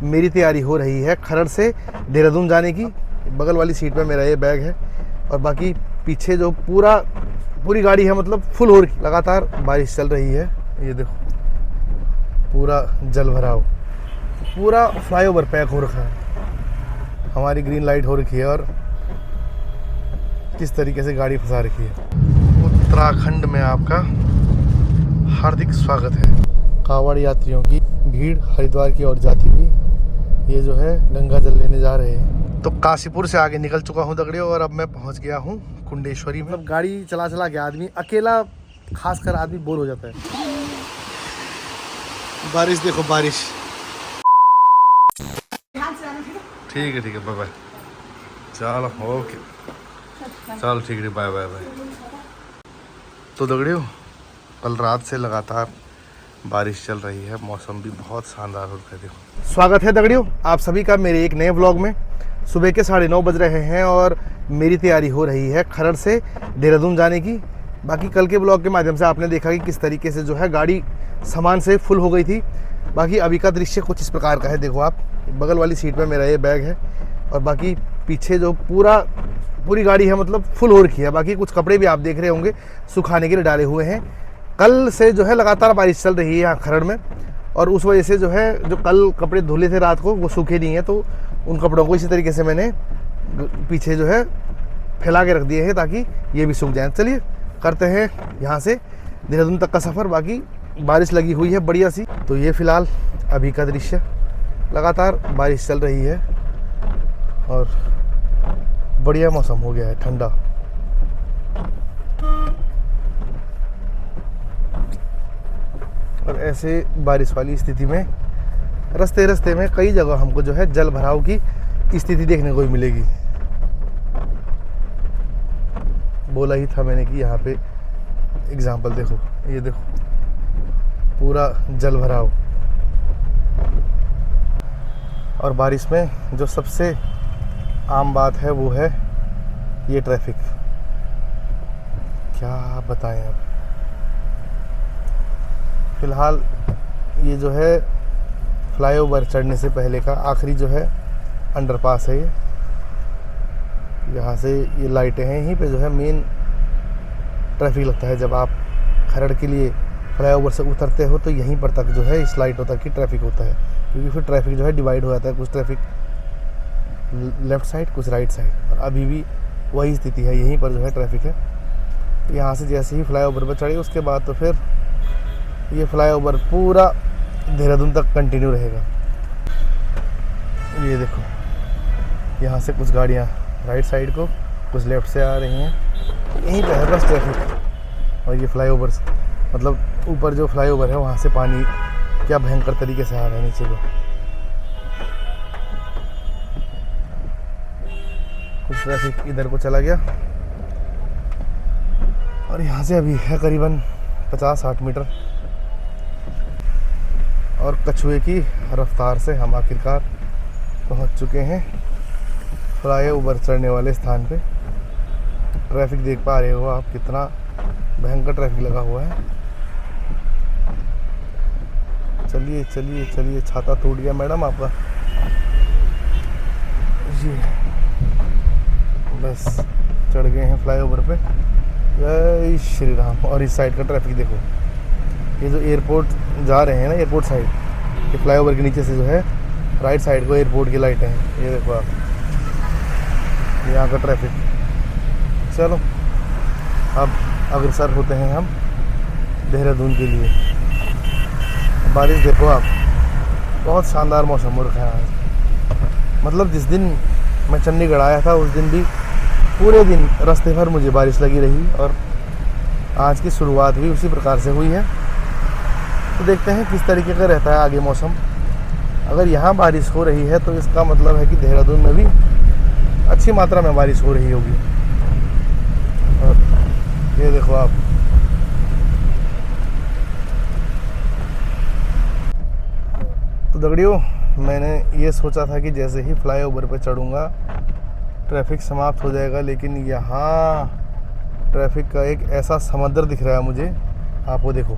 मेरी तैयारी हो रही है खरड़ से देहरादून जाने की। बगल वाली सीट पे मेरा ये बैग है और बाकी पीछे जो पूरी गाड़ी है, मतलब फुल हो रही, लगातार बारिश चल रही है। ये देखो पूरा जल भराव, पूरा फ्लाईओवर पैक हो रखा है। हमारी ग्रीन लाइट हो रखी है और किस तरीके से गाड़ी फंसा रखी है। उत्तराखंड में आपका हार्दिक स्वागत है। कांवड़ यात्रियों की भीड़ हरिद्वार की ओर जाती हुई ये जो है गंगा जल लेने जा रहे हैं। तो काशीपुर से आगे निकल चुका हूँ दगड़ियों और अब मैं पहुँच गया हूँ कुंडेश्वरी में। मतलब गाड़ी चला चला के आदमी अकेला, खासकर आदमी बोर हो जाता है। बारिश देखो, बारिश। ठीक है बाय बाय। चलो ओके, चलो ठीक है, बाय बाय बाय। तो दगड़ियों कल रात से लगातार बारिश चल रही है, मौसम भी बहुत शानदार हो रहा है। देखो, स्वागत है दगड़ियों आप सभी का मेरे एक नए व्लॉग में। सुबह के 9:30 बज रहे हैं और मेरी तैयारी हो रही है खरड़ से देहरादून जाने की। बाकी कल के व्लॉग के माध्यम से आपने देखा कि किस तरीके से जो है गाड़ी सामान से फुल हो गई थी। बाकी अभी का दृश्य कुछ इस प्रकार का है। देखो आप, बगल वाली सीट पे मेरा ये बैग है और बाकी पीछे जो पूरी गाड़ी है, मतलब फुल हो रखी है। बाकी कुछ कपड़े भी आप देख रहे होंगे सुखाने के लिए डाले हुए हैं। कल से जो है लगातार बारिश चल रही है यहाँ खरड़ में और उस वजह से जो है जो कल कपड़े धुले थे रात को वो सूखे नहीं हैं, तो उन कपड़ों को इसी तरीके से मैंने पीछे जो है फैला के रख दिए हैं ताकि ये भी सूख जाएं। चलिए करते हैं यहाँ से देहरादून तक का सफ़र। बाकी बारिश लगी हुई है बढ़िया सी। तो ये फ़िलहाल अभी का दृश्य, लगातार बारिश चल रही है और बढ़िया मौसम हो गया है, ठंडा। और ऐसे बारिश वाली स्थिति में रास्ते में कई जगह हमको जो है जल भराव की स्थिति देखने को ही मिलेगी। बोला ही था मैंने कि यहाँ पे एग्जाम्पल देखो, ये देखो पूरा जल भराव। और बारिश में जो सबसे आम बात है वो है ये ट्रैफिक। क्या बताएं अब। फ़िलहाल ये जो है फ्लाईओवर चढ़ने से पहले का आखिरी जो है अंडरपास है। ये यहाँ से ये लाइटें हैं, यहीं पे जो है मेन ट्रैफिक लगता है। जब आप खरड़ के लिए फ्लाईओवर से उतरते हो तो यहीं पर तक जो है इस लाइटों तक ही ट्रैफिक होता है, क्योंकि फिर ट्रैफिक जो है डिवाइड हो जाता है। कुछ ट्रैफिक लेफ़्ट साइड, कुछ राइट साइड, और अभी भी वही स्थिति है, यहीं पर जो है ट्रैफिक है। तो यहाँ से जैसे ही फ्लाईओवर पर चढ़े उसके बाद तो फिर ये फ्लाईओवर पूरा देहरादून तक कंटिन्यू रहेगा। ये देखो यहाँ से कुछ गाड़ियाँ राइट साइड को, कुछ लेफ़्ट से आ रही हैं, यहीं पे है बस ट्रैफिक। और ये फ्लाईओवर मतलब ऊपर जो फ्लाईओवर है वहाँ से पानी क्या भयंकर तरीके से आ रहा है नीचे को। कुछ ट्रैफिक इधर को चला गया और यहाँ से अभी है करीबन 50-60 मीटर। और कछुए की रफ्तार से हम आखिरकार पहुँच चुके हैं फ्लाईओवर चढ़ने वाले स्थान पे। ट्रैफिक देख पा रहे हो आप, कितना भयंकर ट्रैफिक लगा हुआ है। चलिए चलिए चलिए, छाता टूट गया मैडम आपका। जी बस चढ़ गए हैं फ्लाईओवर पे। जय श्री राम। और इस साइड का ट्रैफिक देखो, ये जो एयरपोर्ट जा रहे हैं ना, एयरपोर्ट साइड, ये फ्लाईओवर के नीचे से जो है राइट साइड को एयरपोर्ट की लाइटें हैं। ये देखो आप, यहाँ का ट्रैफिक। चलो अब अग्रसर होते हैं हम देहरादून के लिए। बारिश देखो आप, बहुत शानदार मौसम हो रखा है आज। मतलब जिस दिन मैं चंडीगढ़ आया था उस दिन भी पूरे दिन रास्ते भर मुझे बारिश लगी रही और आज की शुरुआत भी उसी प्रकार से हुई है। तो देखते हैं किस तरीके का रहता है आगे मौसम। अगर यहाँ बारिश हो रही है तो इसका मतलब है कि देहरादून में भी अच्छी मात्रा में बारिश हो रही होगी। और ये देखो आप, तो दगड़ियों मैंने ये सोचा था कि जैसे ही फ्लाईओवर पे चढ़ूँगा ट्रैफिक समाप्त हो जाएगा, लेकिन यहाँ ट्रैफिक का एक ऐसा समंदर दिख रहा है मुझे। आप वो देखो,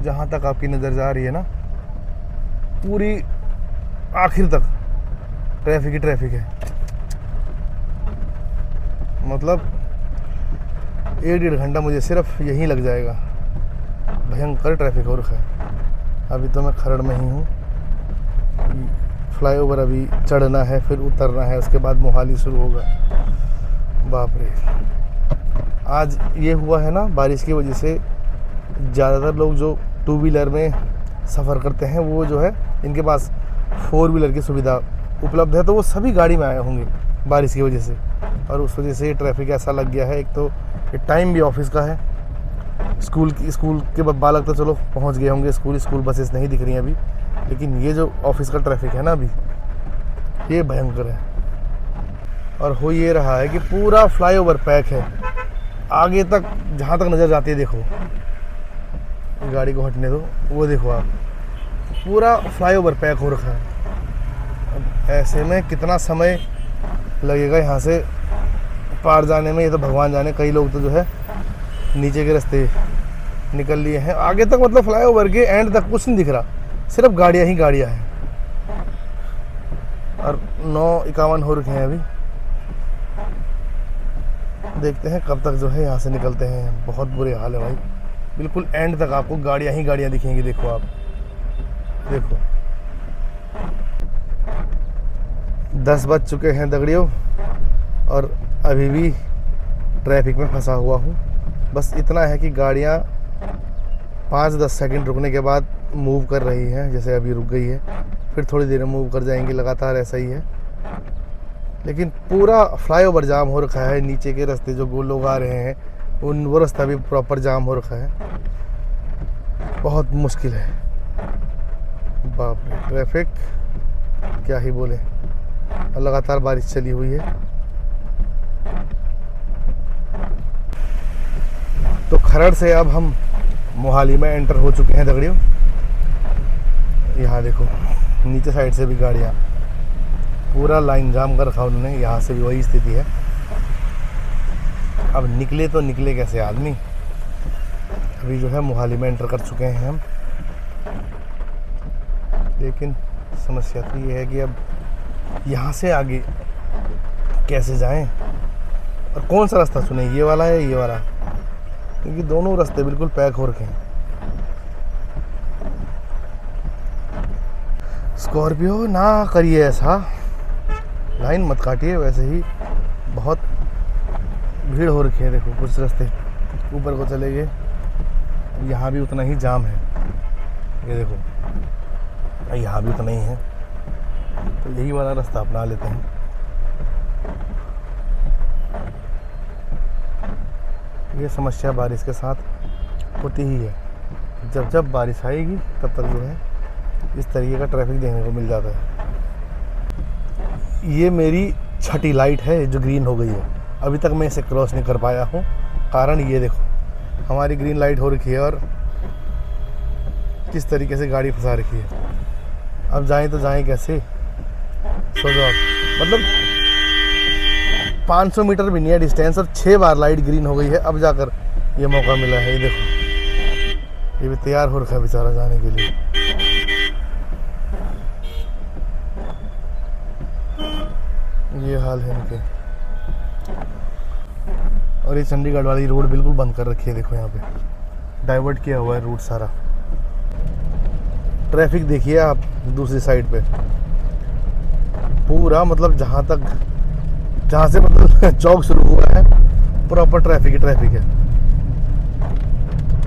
जहाँ तक आपकी नज़र जा रही है ना, पूरी आखिर तक ट्रैफिक ही ट्रैफिक है। मतलब 1-1.5 घंटा मुझे सिर्फ यहीं लग जाएगा। भयंकर ट्रैफिक हो रखा है। अभी तो मैं खरड़ में ही हूँ। फ्लाईओवर अभी चढ़ना है, फिर उतरना है, उसके बाद मोहाली शुरू होगा। बाप रे। आज ये हुआ है ना, बारिश की वजह से ज़्यादातर लोग जो 2 व्हीलर में सफ़र करते हैं, वो जो है इनके पास 4 व्हीलर की सुविधा उपलब्ध है, तो वो सभी गाड़ी में आए होंगे बारिश की वजह से। और उस वजह से ट्रैफिक ऐसा लग गया है। एक तो ये टाइम भी ऑफिस का है। स्कूल के बालक तो चलो पहुंच गए होंगे स्कूल बसेस नहीं दिख रही हैं अभी, लेकिन ये जो ऑफिस का ट्रैफिक है ना अभी, ये भयंकर है। और हो ये रहा है कि पूरा फ्लाईओवर पैक है आगे तक, जहाँ तक नज़र जाती है। देखो, गाड़ी को हटने दो, वो देखो आप, पूरा फ्लाईओवर पैक हो रखा है। अब ऐसे में कितना समय लगेगा यहाँ से पार जाने में, ये तो भगवान जाने। कई लोग तो जो है नीचे के रास्ते निकल लिए हैं। आगे तक मतलब फ्लाईओवर के एंड तक कुछ नहीं दिख रहा, सिर्फ गाड़ियाँ ही गाड़ियाँ हैं। और 9:51 हो रखे हैं अभी। देखते हैं कब तक जो है यहाँ से निकलते हैं। बहुत बुरे हाल है भाई, बिल्कुल एंड तक आपको गाड़ियाँ ही गाड़ियाँ दिखेंगी। देखो आप, देखो 10 बज चुके हैं दगड़ियों, और अभी भी ट्रैफिक में फंसा हुआ हूँ। बस इतना है कि गाड़ियाँ 5-10 सेकंड रुकने के बाद मूव कर रही हैं, जैसे अभी रुक गई है, फिर थोड़ी देर में मूव कर जाएंगी। लगातार ऐसा ही है, लेकिन पूरा फ्लाईओवर जाम हो रखा है। नीचे के रास्ते जो लोग आ रहे हैं, वो रास्ता भी प्रॉपर जाम हो रखा है। बहुत मुश्किल है, बाप रे। ट्रैफिक क्या ही बोले, लगातार बारिश चली हुई है। तो खरड़ से अब हम मोहाली में एंटर हो चुके हैं दगड़ियों। यहाँ देखो नीचे साइड से भी गाड़ियाँ, पूरा लाइन जाम कर रखा उन्होंने। यहाँ से भी वही स्थिति है। अब निकले तो निकले कैसे आदमी। अभी जो है मोहाली में एंटर कर चुके हैं हम, लेकिन समस्या तो ये है कि अब यहाँ से आगे कैसे जाएं और कौन सा रास्ता चुने, ये वाला है ये वाला, क्योंकि दोनों रास्ते बिल्कुल पैक हो रखे हैं। स्कॉर्पियो ना करिए ऐसा, लाइन मत काटिए। वैसे ही बहुत भीड़ हो रखी है। देखो कुछ रास्ते ऊपर को चले गए, यहाँ भी उतना ही जाम है। ये देखो यहाँ भी उतना ही है, तो यही वाला रास्ता अपना लेते हैं। ये समस्या बारिश के साथ होती ही है। जब बारिश आएगी तब तक जो है इस तरीके का ट्रैफिक देखने को मिल जाता है। ये मेरी छठी लाइट है जो ग्रीन हो गई है। अभी तक मैं इसे क्रॉस नहीं कर पाया हूँ। कारण ये देखो, हमारी ग्रीन लाइट हो रखी है और किस तरीके से गाड़ी फंसा रखी है। अब जाएं तो जाएं कैसे, सोचो आप। मतलब 500 मीटर भी नहीं है डिस्टेंस, और 6 बार लाइट ग्रीन हो गई है। अब जाकर ये मौका मिला है। ये देखो, ये भी तैयार हो रखा है बेचारा जाने के लिए। ये हाल है इनके। और ये चंडीगढ़ वाली रोड बिल्कुल बंद कर रखी है। देखो यहाँ पे डाइवर्ट किया हुआ है रूट सारा। ट्रैफिक देखिए आप दूसरी साइड पे, पूरा मतलब जहाँ से मतलब चौक शुरू हुआ है, प्रॉपर ट्रैफिक ही ट्रैफिक है।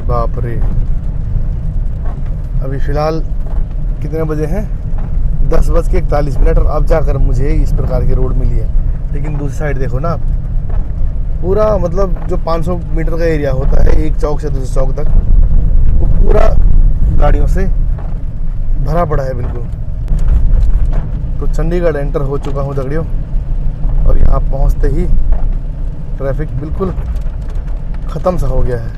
बाप रे। अभी फ़िलहाल कितने बजे हैं? 10:41, और अब जाकर मुझे इस प्रकार की रोड मिली है। लेकिन दूसरी साइड देखो ना, पूरा मतलब जो 500 मीटर का एरिया होता है एक चौक से दूसरे चौक तक, वो पूरा गाड़ियों से भरा पड़ा है बिल्कुल। तो चंडीगढ़ एंटर हो चुका हूँ दगड़ियों, और यहाँ पहुँचते ही ट्रैफिक बिल्कुल ख़त्म सा हो गया है।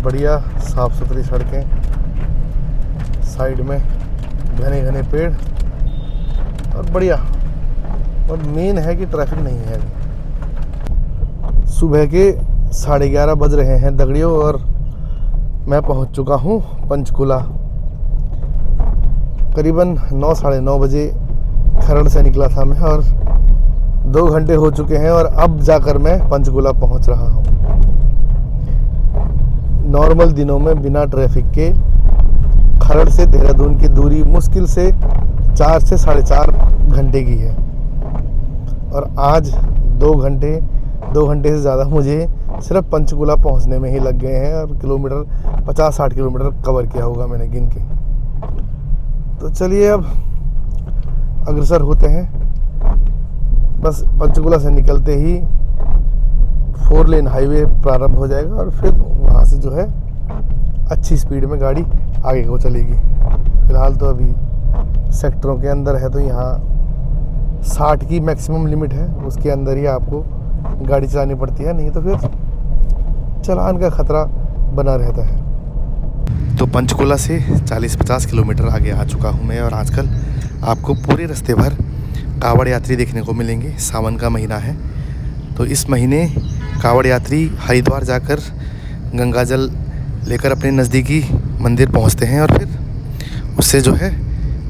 बढ़िया साफ़ सुथरी सड़कें, साइड में घने घने पेड़, और बढ़िया। और मेन है कि ट्रैफिक नहीं है। सुबह के 11:30 बज रहे हैं दगड़ियों, और मैं पहुंच चुका हूं पंचकुला। करीबन 9 साढ़े 9 बजे खरड़ से निकला था मैं और 2 घंटे हो चुके हैं और अब जाकर मैं पंचकुला पहुंच रहा हूं। नॉर्मल दिनों में बिना ट्रैफिक के खरड़ से देहरादून की दूरी मुश्किल से 4 से 4.5 घंटे की है और आज 2 घंटे से ज़्यादा मुझे सिर्फ पंचकुला पहुंचने में ही लग गए हैं और किलोमीटर 50-60 किलोमीटर कवर किया होगा मैंने गिन के। तो चलिए अब अग्रसर होते हैं। बस पंचकुला से निकलते ही 4 लेन हाईवे प्रारंभ हो जाएगा और फिर वहाँ से जो है अच्छी स्पीड में गाड़ी आगे को चलेगी। फिलहाल तो अभी सेक्टरों के अंदर है तो यहाँ 60 की मैक्सिमम लिमिट है, उसके अंदर ही आपको गाड़ी चलानी पड़ती है, नहीं तो फिर चालान का खतरा बना रहता है। तो पंचकुला से 40-50 किलोमीटर आगे आ चुका हूँ मैं और आजकल आपको पूरे रास्ते भर कावड़ यात्री देखने को मिलेंगे। सावन का महीना है तो इस महीने कावड़ यात्री हरिद्वार जाकर गंगा जल लेकर अपने नज़दीकी मंदिर पहुँचते हैं और फिर उससे जो है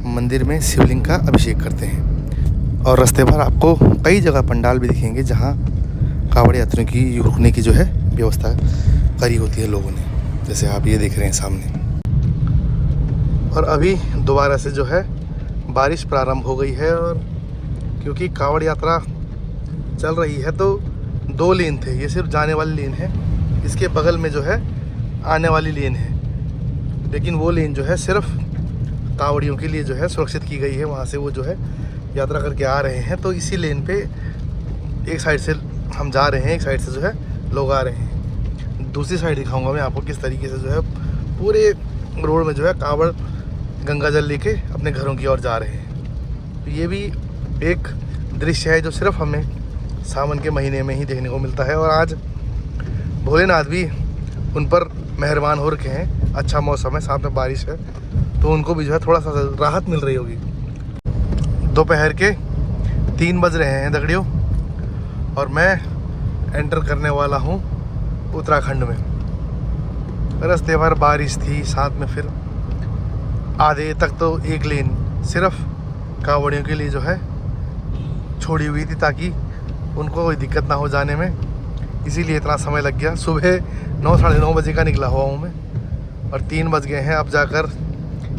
मंदिर में शिवलिंग का अभिषेक करते हैं। और रास्ते भर आपको कई जगह पंडाल भी दिखेंगे जहाँ कावड़ यात्रियों की रुकने की जो है व्यवस्था करी होती है लोगों ने, जैसे आप ये देख रहे हैं सामने। और अभी दोबारा से जो है बारिश प्रारंभ हो गई है और क्योंकि कावड़ यात्रा चल रही है तो 2 लेन थे, ये सिर्फ जाने वाली लेन है, इसके बगल में जो है आने वाली लेन है, लेकिन वो लेन जो है सिर्फ कावड़ियों के लिए जो है सुरक्षित की गई है। वहाँ से वो जो है यात्रा करके आ रहे हैं तो इसी लेन पे एक साइड से हम जा रहे हैं, एक साइड से जो है लोग आ रहे हैं। दूसरी साइड दिखाऊंगा मैं आपको किस तरीके से जो है पूरे रोड में जो है कावड़ गंगा जल लेके अपने घरों की ओर जा रहे हैं। तो ये भी एक दृश्य है जो सिर्फ हमें सावन के महीने में ही देखने को मिलता है और आज भोलेनाथ भी उन पर मेहरबान हो रखे हैं। अच्छा मौसम है, साथ में बारिश है तो उनको भी जो है थोड़ा सा राहत मिल रही होगी। दोपहर के 3 बज रहे हैं दगड़ियों और मैं एंटर करने वाला हूँ उत्तराखंड में। रास्ते भर बारिश थी, साथ में फिर आधे तक तो एक लेन सिर्फ कावड़ियों के लिए जो है छोड़ी हुई थी ताकि उनको कोई दिक्कत ना हो जाने में, इसीलिए इतना समय लग गया। सुबह 9 साढ़े 9 बजे का निकला हुआ हूँ मैं और 3 बज गए हैं अब जाकर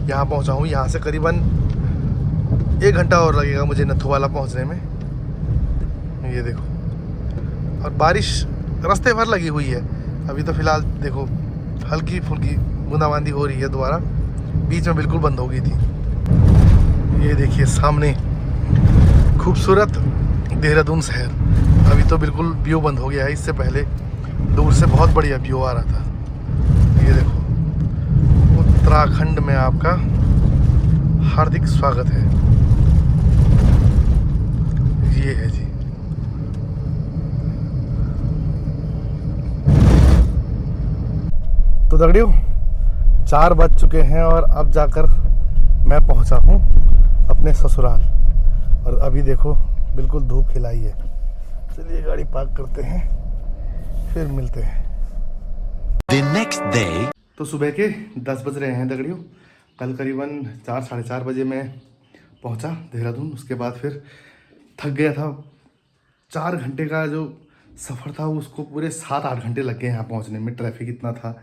यहाँ पहुँचा हूँ। यहाँ से करीबन 1 घंटा और लगेगा मुझे नथुवाला पहुँचने में। ये देखो, और बारिश रास्ते भर लगी हुई है। अभी तो फ़िलहाल देखो हल्की फुल्की बूंदाबांदी हो रही है, दोबारा बीच में बिल्कुल बंद हो गई थी। ये देखिए सामने खूबसूरत देहरादून शहर, अभी तो बिल्कुल व्यू बंद हो गया है, इससे पहले दूर से बहुत बढ़िया व्यू आ रहा था। ये देखो, उत्तराखंड में आपका हार्दिक स्वागत है। ये है जी, तो दगड़ियों 4 बज चुके हैं और अब जाकर मैं पहुंचा हूं अपने ससुराल और अभी देखो बिल्कुल धूप खिलाई है। चलिए गाड़ी पार्क करते हैं, फिर मिलते हैं। The next day. तो सुबह के 10 बज रहे हैं दगड़ियों। कल करीबन 4-4:30 बजे मैं पहुंचा देहरादून। उसके बाद फिर थक गया था, 4 घंटे का जो सफ़र था उसको पूरे 7-8 घंटे लग गए यहाँ पहुँचने में। ट्रैफिक इतना था,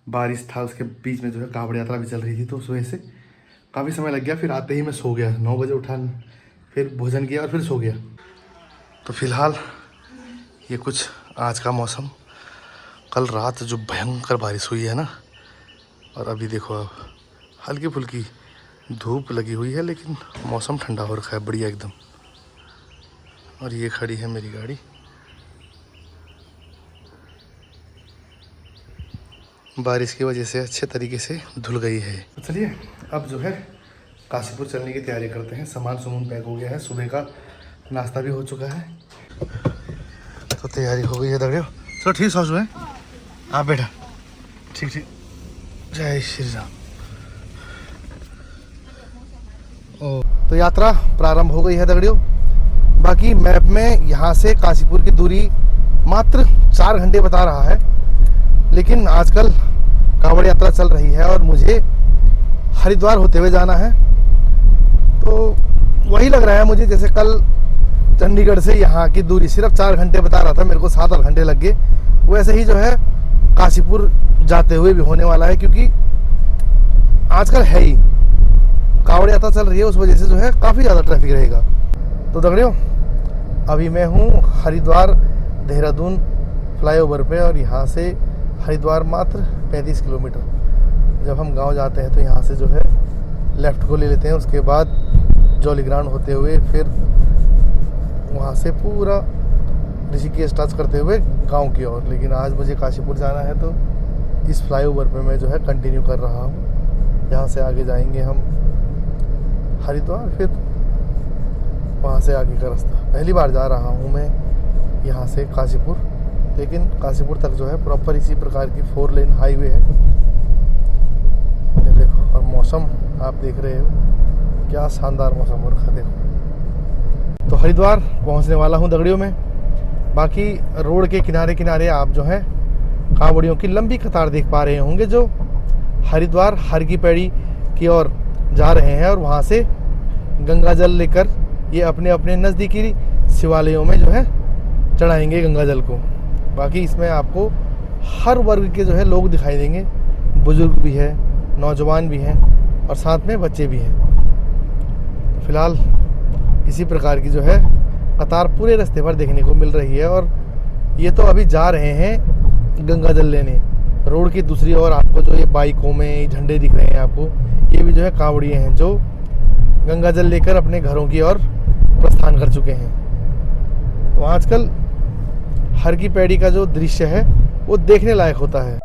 बारिश था, उसके बीच में जो है कावड़ यात्रा भी चल रही थी तो उस वजह से काफ़ी समय लग गया। फिर आते ही मैं सो गया, 9 बजे उठा, फिर भोजन किया और फिर सो गया। तो फिलहाल ये कुछ आज का मौसम। कल रात जो भयंकर बारिश हुई है ना, और अभी देखो अब हल्की फुल्की धूप लगी हुई है लेकिन मौसम ठंडा हो रखा है बढ़िया एकदम। और ये खड़ी है मेरी गाड़ी। बारिश की वजह से अच्छे तरीके से धुल गई है। तो चलिए अब जो है काशीपुर चलने की तैयारी करते हैं। सामान पैक हो गया है, सुबह का नाश्ता भी हो चुका है, तो तैयारी हो गई है दगड़ियों। चलो ठीक सोच है आप बेटा, ठीक ठीक। जय श्री राम। तो यात्रा प्रारंभ हो गई है दगड़ियों। बाकी मैप में यहाँ से काशीपुर की दूरी मात्र 4 घंटे बता रहा है, लेकिन आजकल कांवड़ यात्रा चल रही है और मुझे हरिद्वार होते हुए जाना है। तो वही लग रहा है मुझे जैसे कल चंडीगढ़ से यहाँ की दूरी सिर्फ 4 घंटे बता रहा था, मेरे को 7-8 घंटे लग गए। वैसे ही जो है काशीपुर जाते हुए भी होने वाला है, क्योंकि आजकल है ही कांवड़ यात्रा चल रही है, उस वजह से जो है काफ़ी ज़्यादा ट्रैफिक रहेगा। तो दगड़ियों, अभी मैं हूँ हरिद्वार देहरादून फ्लाईओवर पे, और यहाँ से हरिद्वार मात्र 35 किलोमीटर। जब हम गांव जाते हैं तो यहाँ से जो है लेफ़्ट को ले लेते हैं, उसके बाद जौलीग्रांट होते हुए फिर वहाँ से पूरा ऋषिकेश टच करते हुए गांव की ओर। लेकिन आज मुझे काशीपुर जाना है, तो इस फ्लाईओवर पे मैं जो है कंटिन्यू कर रहा हूँ। यहाँ से आगे जाएंगे हम हरिद्वार, फिर वहाँ से आगे का रास्ता। पहली बार जा रहा हूँ मैं यहाँ से काशीपुर, लेकिन काशीपुर तक जो है प्रॉपर इसी प्रकार की 4 लेन हाईवे है। ये देखो, और मौसम आप देख रहे हो, क्या शानदार मौसम हो रखा है, देखो। तो हरिद्वार पहुँचने वाला हूँ दगड़ियों में। बाकी रोड के किनारे किनारे आप जो है कांवड़ियों की लंबी कतार देख पा रहे होंगे, जो हरिद्वार हर की पैड़ी की ओर जा रहे हैं, और वहाँ से गंगा जल लेकर ये अपने अपने नज़दीकी शिवालयों में जो है चढ़ाएंगे गंगा जल को। बाकी इसमें आपको हर वर्ग के जो है लोग दिखाई देंगे, बुजुर्ग भी है, नौजवान भी हैं, और साथ में बच्चे भी हैं। फिलहाल इसी प्रकार की जो है कतार पूरे रास्ते पर देखने को मिल रही है। और ये तो अभी जा रहे हैं गंगा जल लेने। रोड की दूसरी ओर आपको जो ये बाइकों में झंडे दिख रहे हैं आपको, ये भी जो है कांवड़िए हैं जो गंगा जल लेकर अपने घरों की ओर प्रस्थान कर चुके हैं। तो आजकल हर की पैड़ी का जो दृश्य है वो देखने लायक होता है।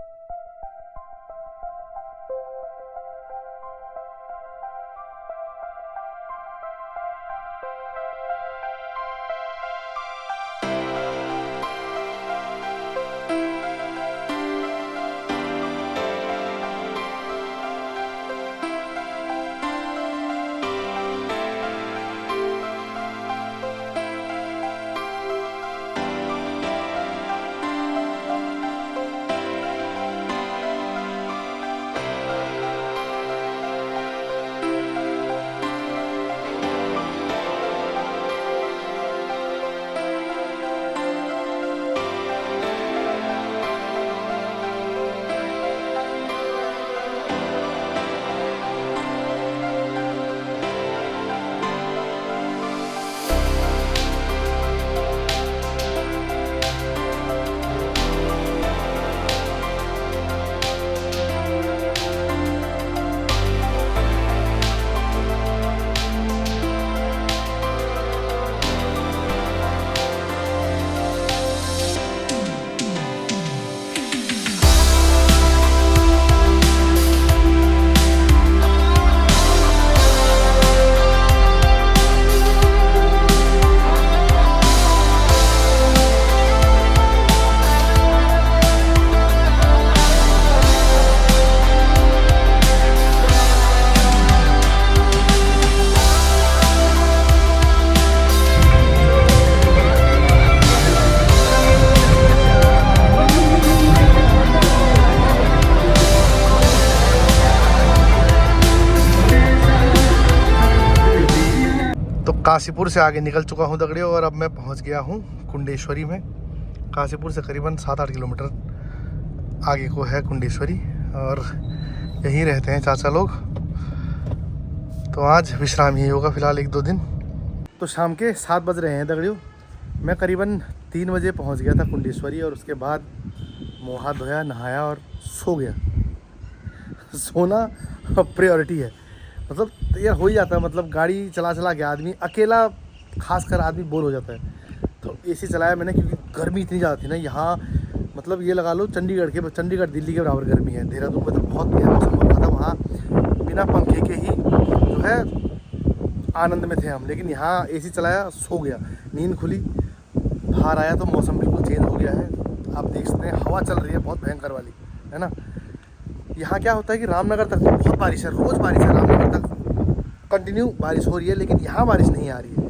काशीपुर से आगे निकल चुका हूँ दगड़ियों, और अब मैं पहुँच गया हूँ कुंडेश्वरी में। काशीपुर से करीबन 7-8 किलोमीटर आगे को है कुंडेश्वरी, और यहीं रहते हैं चाचा लोग। तो आज विश्राम ही होगा फ़िलहाल 1-2 दिन। तो शाम के 7 बज रहे हैं दगड़ियों। मैं करीबन 3 बजे पहुँच गया था कुंडेश्वरी, और उसके बाद मुँह हाथ धोया, नहाया और सो गया। सोना प्रायोरिटी है, मतलब यार हो ही जाता है। मतलब गाड़ी चला के आदमी अकेला, खासकर आदमी बोर हो जाता है। तो एसी चलाया मैंने, क्योंकि गर्मी इतनी ज़्यादा थी ना यहाँ। मतलब ये लगा लो चंडीगढ़ दिल्ली के बराबर गर्मी है। देहरादून में तो बहुत मौसम हो रहा था, वहाँ बिना पंखे के ही जो है आनंद में थे हम। लेकिन यहाँ एसी चलाया, सो गया, नींद खुली, बाहर आया तो मौसम बिल्कुल चेंज हो गया है। आप देख सकते हैं हवा चल रही है बहुत भयंकर वाली, है ना। यहाँ क्या होता है कि रामनगर तक तो बहुत बारिश है, रोज़ बारिश है, रामनगर तक कंटिन्यू बारिश हो रही है, लेकिन यहाँ बारिश नहीं आ रही है।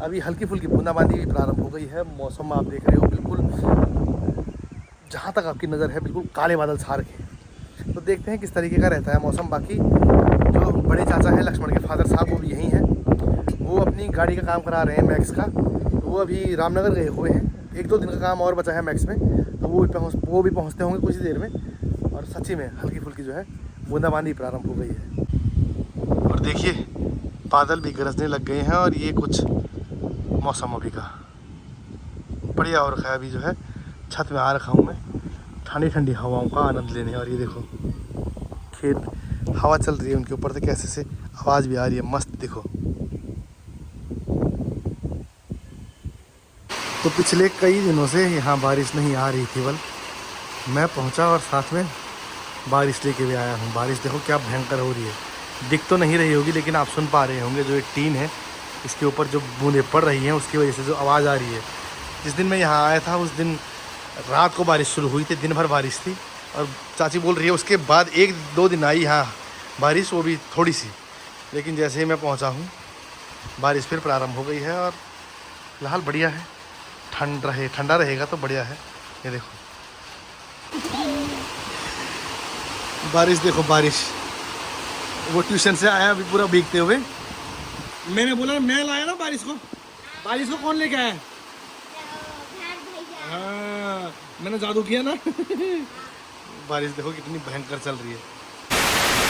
अभी हल्की फुल्की बूंदाबांदी भी प्रारंभ हो गई है। मौसम आप देख रहे हो, बिल्कुल जहाँ तक आपकी नज़र है बिल्कुल काले बादल छा रखे हैं। तो देखते हैं किस तरीके का रहता है मौसम। बाकी जो बड़े चाचा हैं लक्ष्मण के फादर साहब, वो भी यहीं हैं, वो अपनी गाड़ी का काम करा रहे हैं मैक्स का। तो वो अभी रामनगर गए हुए हैं, 1-2 दिन का काम और बचा है मैक्स में, तो वो भी पहुँचते होंगे कुछ ही देर में। और सच्ची में हल्की फुल्की जो है बूंदाबांदी प्रारंभ हो गई है। और देखिए बादल भी गरजने लग गए हैं, और ये कुछ मौसम अभी का बढ़िया हो रखा है। अभी जो है छत में आ रखा हूँ मैं ठंडी ठंडी हवाओं का आनंद लेने। और ये देखो खेत हवा चल रही है उनके ऊपर से, कैसे से आवाज़ भी आ रही है, मस्त देखो। तो पिछले कई दिनों से यहाँ बारिश नहीं आ रही थी, मैं पहुँचा और साथ में बारिश लेके भी आया हूँ। बारिश देखो क्या भयंकर हो रही है, दिख तो नहीं रही होगी लेकिन आप सुन पा रहे होंगे। जो एक टीन है इसके ऊपर जो बूंदें पड़ रही हैं उसकी वजह से जो आवाज़ आ रही है। जिस दिन मैं यहाँ आया था उस दिन रात को बारिश शुरू हुई थी, दिन भर बारिश थी। और चाची बोल रही है उसके बाद 1-2 दिन आई यहाँ बारिश, वो भी थोड़ी सी। लेकिन जैसे ही मैं पहुँचा हूँ बारिश फिर प्रारंभ हो गई है। और फिलहाल बढ़िया है, ठंडा रहेगा तो बढ़िया है। ये देखो बारिश, देखो बारिश। वो ट्यूशन से आया अभी पूरा भीगते हुए। मैंने बोला मैं लाया ना बारिश को कौन लेके आया? हाँ मैंने जादू किया ना। बारिश देखो कितनी भयंकर चल रही है।